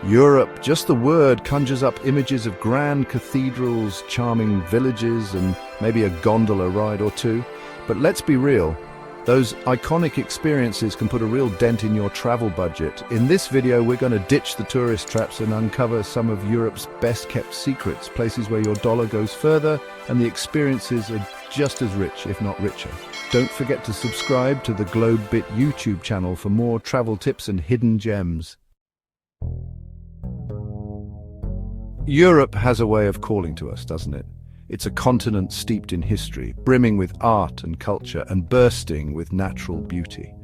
Europe, just the word conjures up images of grand cathedrals, charming villages, and maybe a gondola ride or two. But let's be real, those iconic experiences can put a real dent in your travel budget. In this video, we're going to ditch the tourist traps and uncover some of Europe's best-kept secrets, places where your dollar goes further and the experiences are just as rich, if not richer. Don't forget to subscribe to the GlobeBit YouTube channel for more travel tips and hidden gems. Europe has a way of calling to us, doesn't it? It's a continent steeped in history, brimming with art and culture, and bursting with natural beauty.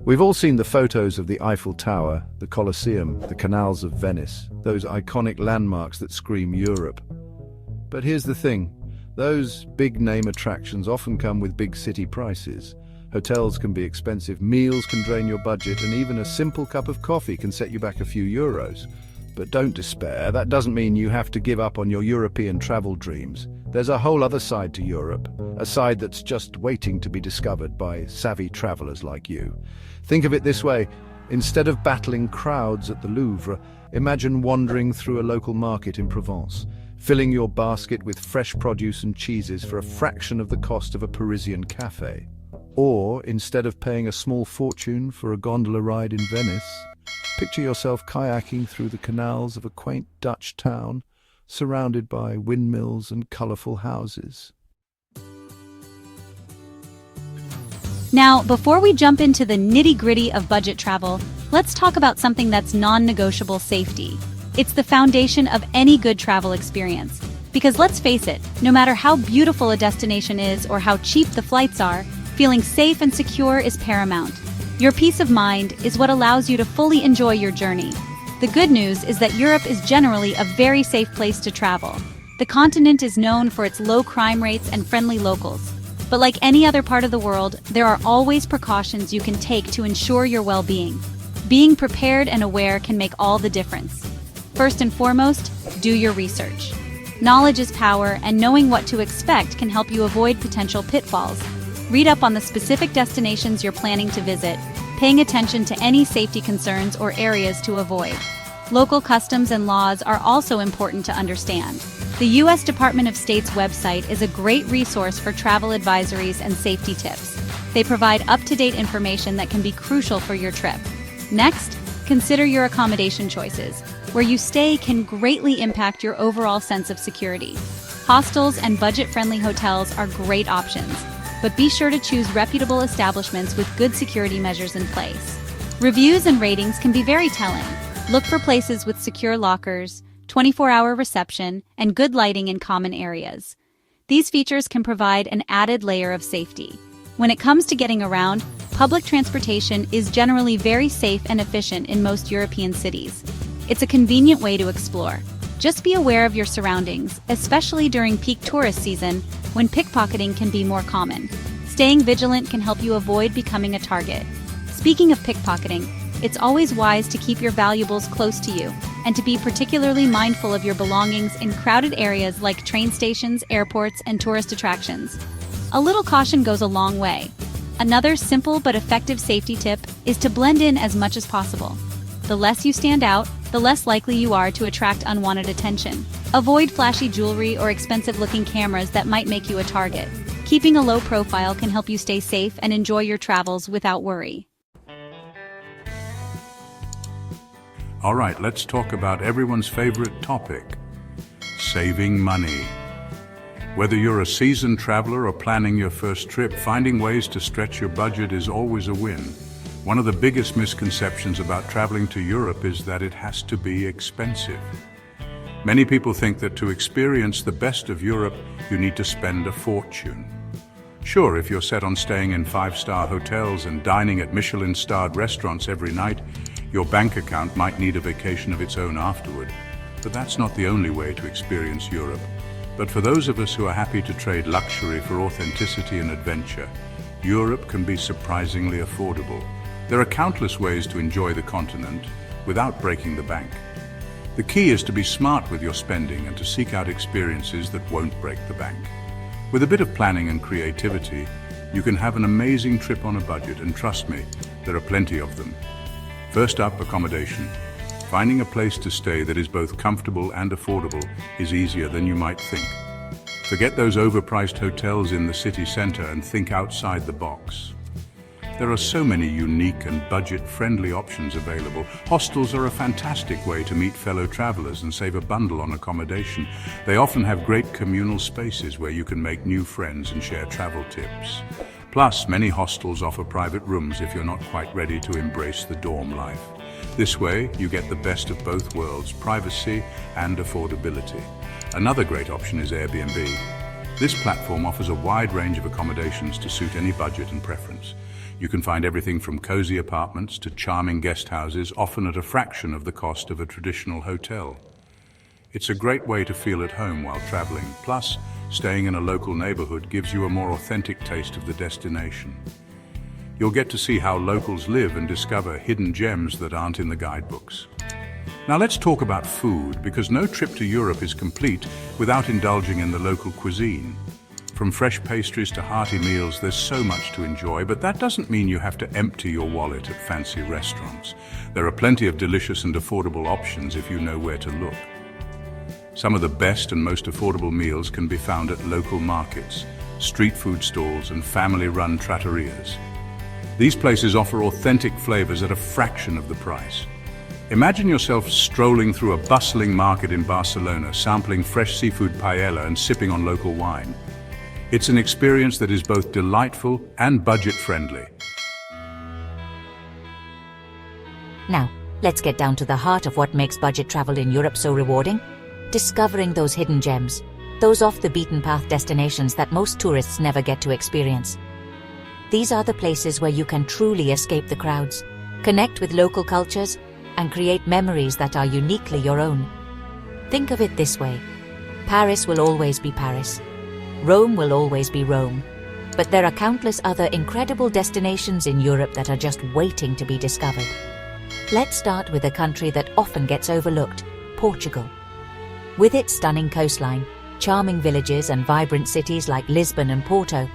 We've all seen the photos of the Eiffel Tower, the Colosseum, the canals of Venice, those iconic landmarks that scream Europe. But here's the thing, those big-name attractions often come with big city prices. Hotels can be expensive, meals can drain your budget, and even a simple cup of coffee can set you back a few euros. But don't despair, that doesn't mean you have to give up on your European travel dreams. There's a whole other side to Europe, a side that's just waiting to be discovered by savvy travelers like you. Think of it this way, instead of battling crowds at the Louvre, imagine wandering through a local market in Provence, filling your basket with fresh produce and cheeses for a fraction of the cost of a Parisian cafe. Or, instead of paying a small fortune for a gondola ride in Venice, picture yourself kayaking through the canals of a quaint Dutch town, surrounded by windmills and colorful houses. Now, before we jump into the nitty-gritty of budget travel, let's talk about something that's non-negotiable: safety. It's the foundation of any good travel experience. Because let's face it, no matter how beautiful a destination is or how cheap the flights are, feeling safe and secure is paramount. Your peace of mind is what allows you to fully enjoy your journey. The good news is that Europe is generally a very safe place to travel. The continent is known for its low crime rates and friendly locals. But like any other part of the world, there are always precautions you can take to ensure your well-being. Being prepared and aware can make all the difference. First and foremost, do your research. Knowledge is power, and knowing what to expect can help you avoid potential pitfalls. Read up on the specific destinations you're planning to visit, paying attention to any safety concerns or areas to avoid. Local customs and laws are also important to understand. The U.S. Department of State's website is a great resource for travel advisories and safety tips. They provide up-to-date information that can be crucial for your trip. Next, consider your accommodation choices. Where you stay can greatly impact your overall sense of security. Hostels and budget-friendly hotels are great options, but be sure to choose reputable establishments with good security measures in place. Reviews and ratings can be very telling. Look for places with secure lockers, 24-hour reception, and good lighting in common areas. These features can provide an added layer of safety. When it comes to getting around, public transportation is generally very safe and efficient in most European cities. It's a convenient way to explore. Just be aware of your surroundings, especially during peak tourist season, when pickpocketing can be more common. Staying vigilant can help you avoid becoming a target. Speaking of pickpocketing, it's always wise to keep your valuables close to you and to be particularly mindful of your belongings in crowded areas like train stations, airports, and tourist attractions. A little caution goes a long way. Another simple but effective safety tip is to blend in as much as possible. The less you stand out, the less likely you are to attract unwanted attention. Avoid flashy jewelry or expensive-looking cameras that might make you a target. Keeping a low profile can help you stay safe and enjoy your travels without worry. All right, let's talk about everyone's favorite topic: saving money. Whether you're a seasoned traveler or planning your first trip, finding ways to stretch your budget is always a win. One of the biggest misconceptions about traveling to Europe is that it has to be expensive. Many people think that to experience the best of Europe, you need to spend a fortune. Sure, if you're set on staying in 5-star hotels and dining at Michelin-starred restaurants every night, your bank account might need a vacation of its own afterward. But that's not the only way to experience Europe. But for those of us who are happy to trade luxury for authenticity and adventure, Europe can be surprisingly affordable. There are countless ways to enjoy the continent without breaking the bank. The key is to be smart with your spending and to seek out experiences that won't break the bank. With a bit of planning and creativity, you can have an amazing trip on a budget, and trust me, there are plenty of them. First up, accommodation. Finding a place to stay that is both comfortable and affordable is easier than you might think. Forget those overpriced hotels in the city center and think outside the box. There are so many unique and budget-friendly options available. Hostels are a fantastic way to meet fellow travelers and save a bundle on accommodation. They often have great communal spaces where you can make new friends and share travel tips. Plus, many hostels offer private rooms if you're not quite ready to embrace the dorm life. This way, you get the best of both worlds, privacy and affordability. Another great option is Airbnb. This platform offers a wide range of accommodations to suit any budget and preference. You can find everything from cozy apartments to charming guest houses, often at a fraction of the cost of a traditional hotel. It's a great way to feel at home while traveling. Plus, staying in a local neighborhood gives you a more authentic taste of the destination. You'll get to see how locals live and discover hidden gems that aren't in the guidebooks. Now let's talk about food, because no trip to Europe is complete without indulging in the local cuisine. From fresh pastries to hearty meals, there's so much to enjoy, but that doesn't mean you have to empty your wallet at fancy restaurants. There are plenty of delicious and affordable options if you know where to look. Some of the best and most affordable meals can be found at local markets, street food stalls, and family-run trattorias. These places offer authentic flavors at a fraction of the price. Imagine yourself strolling through a bustling market in Barcelona, sampling fresh seafood paella and sipping on local wine. It's an experience that is both delightful and budget-friendly. Now, let's get down to the heart of what makes budget travel in Europe so rewarding. Discovering those hidden gems, those off-the-beaten-path destinations that most tourists never get to experience. These are the places where you can truly escape the crowds, connect with local cultures, and create memories that are uniquely your own. Think of it this way: Paris will always be Paris. Rome will always be Rome. But there are countless other incredible destinations in Europe that are just waiting to be discovered. Let's start with a country that often gets overlooked, Portugal. With its stunning coastline, charming villages and vibrant cities like Lisbon and Porto,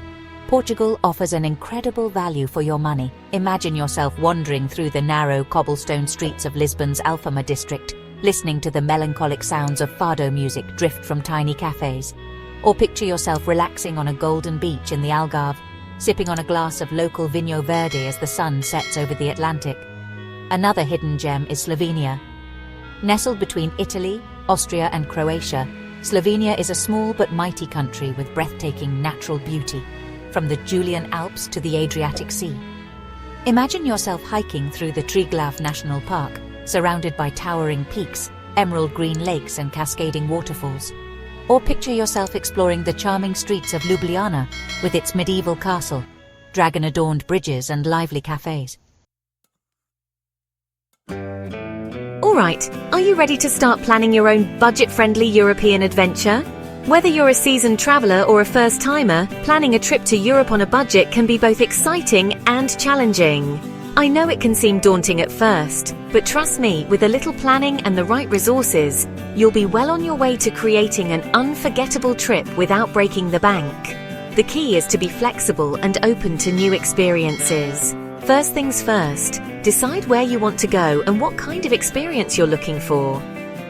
Portugal offers an incredible value for your money. Imagine yourself wandering through the narrow cobblestone streets of Lisbon's Alfama district, listening to the melancholic sounds of fado music drift from tiny cafes. Or picture yourself relaxing on a golden beach in the Algarve, sipping on a glass of local Vinho Verde as the sun sets over the Atlantic. Another hidden gem is Slovenia. Nestled between Italy, Austria and Croatia, Slovenia is a small but mighty country with breathtaking natural beauty, from the Julian Alps to the Adriatic Sea. Imagine yourself hiking through the Triglav National Park, surrounded by towering peaks, emerald green lakes and cascading waterfalls. Or picture yourself exploring the charming streets of Ljubljana with its medieval castle, dragon-adorned bridges and lively cafes. Alright, are you ready to start planning your own budget-friendly European adventure? Whether you're a seasoned traveller or a first-timer, planning a trip to Europe on a budget can be both exciting and challenging. I know it can seem daunting at first, but trust me, with a little planning and the right resources, you'll be well on your way to creating an unforgettable trip without breaking the bank. The key is to be flexible and open to new experiences. First things first, decide where you want to go and what kind of experience you're looking for.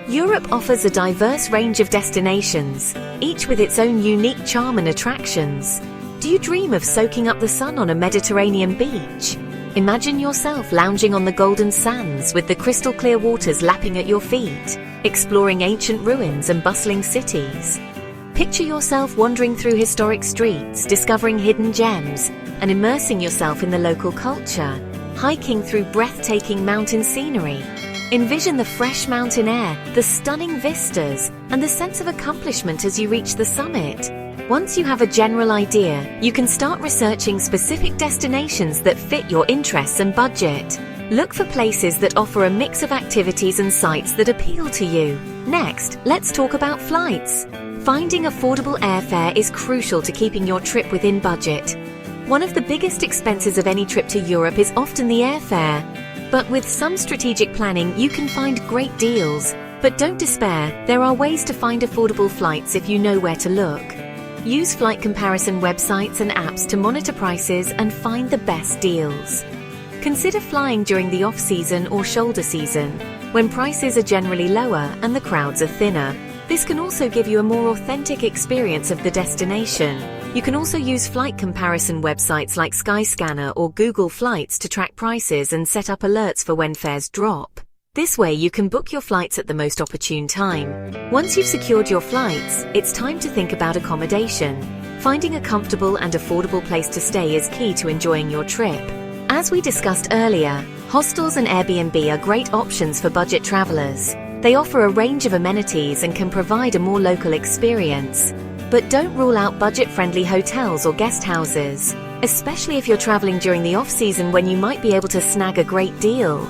Europe offers a diverse range of destinations, each with its own unique charm and attractions. Do you dream of soaking up the sun on a Mediterranean beach? Imagine yourself lounging on the golden sands with the crystal clear waters lapping at your feet, exploring ancient ruins and bustling cities. Picture yourself wandering through historic streets, discovering hidden gems, and immersing yourself in the local culture, hiking through breathtaking mountain scenery. Envision the fresh mountain air, the stunning vistas, and the sense of accomplishment as you reach the summit. Once you have a general idea, you can start researching specific destinations that fit your interests and budget. Look for places that offer a mix of activities and sites that appeal to you. Next, let's talk about flights. Finding affordable airfare is crucial to keeping your trip within budget. One of the biggest expenses of any trip to Europe is often the airfare. But with some strategic planning, you can find great deals. But don't despair, there are ways to find affordable flights if you know where to look. Use flight comparison websites and apps to monitor prices and find the best deals. Consider flying during the off-season or shoulder season, when prices are generally lower and the crowds are thinner. This can also give you a more authentic experience of the destination. You can also use flight comparison websites like Skyscanner or Google Flights to track prices and set up alerts for when fares drop. This way you can book your flights at the most opportune time. Once you've secured your flights, it's time to think about accommodation. Finding a comfortable and affordable place to stay is key to enjoying your trip. As we discussed earlier, hostels and Airbnb are great options for budget travelers. They offer a range of amenities and can provide a more local experience. But don't rule out budget-friendly hotels or guest houses, especially if you're traveling during the off-season when you might be able to snag a great deal.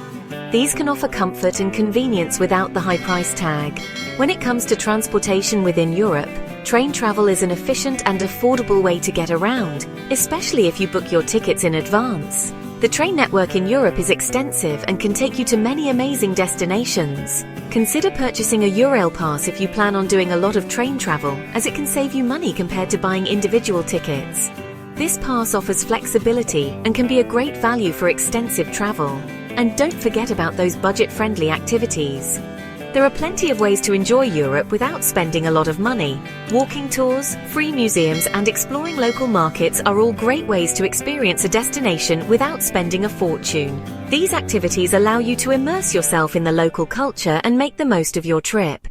These can offer comfort and convenience without the high price tag. When it comes to transportation within Europe, train travel is an efficient and affordable way to get around, especially if you book your tickets in advance. The train network in Europe is extensive and can take you to many amazing destinations. Consider purchasing a Eurail pass if you plan on doing a lot of train travel, as it can save you money compared to buying individual tickets. This pass offers flexibility and can be a great value for extensive travel. And don't forget about those budget-friendly activities. There are plenty of ways to enjoy Europe without spending a lot of money. Walking tours, free museums, and exploring local markets are all great ways to experience a destination without spending a fortune. These activities allow you to immerse yourself in the local culture and make the most of your trip.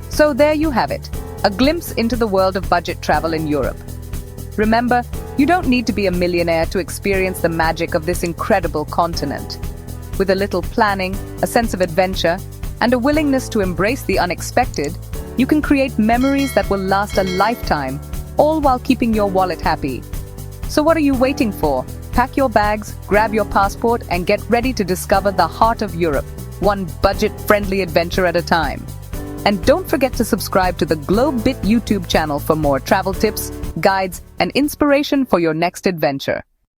So there you have it, a glimpse into the world of budget travel in Europe. Remember, you don't need to be a millionaire to experience the magic of this incredible continent. With a little planning, a sense of adventure, and a willingness to embrace the unexpected, you can create memories that will last a lifetime, all while keeping your wallet happy. So what are you waiting for? Pack your bags, grab your passport, and get ready to discover the heart of Europe, one budget-friendly adventure at a time. And don't forget to subscribe to the GlobeBit YouTube channel for more travel tips, guides, and inspiration for your next adventure.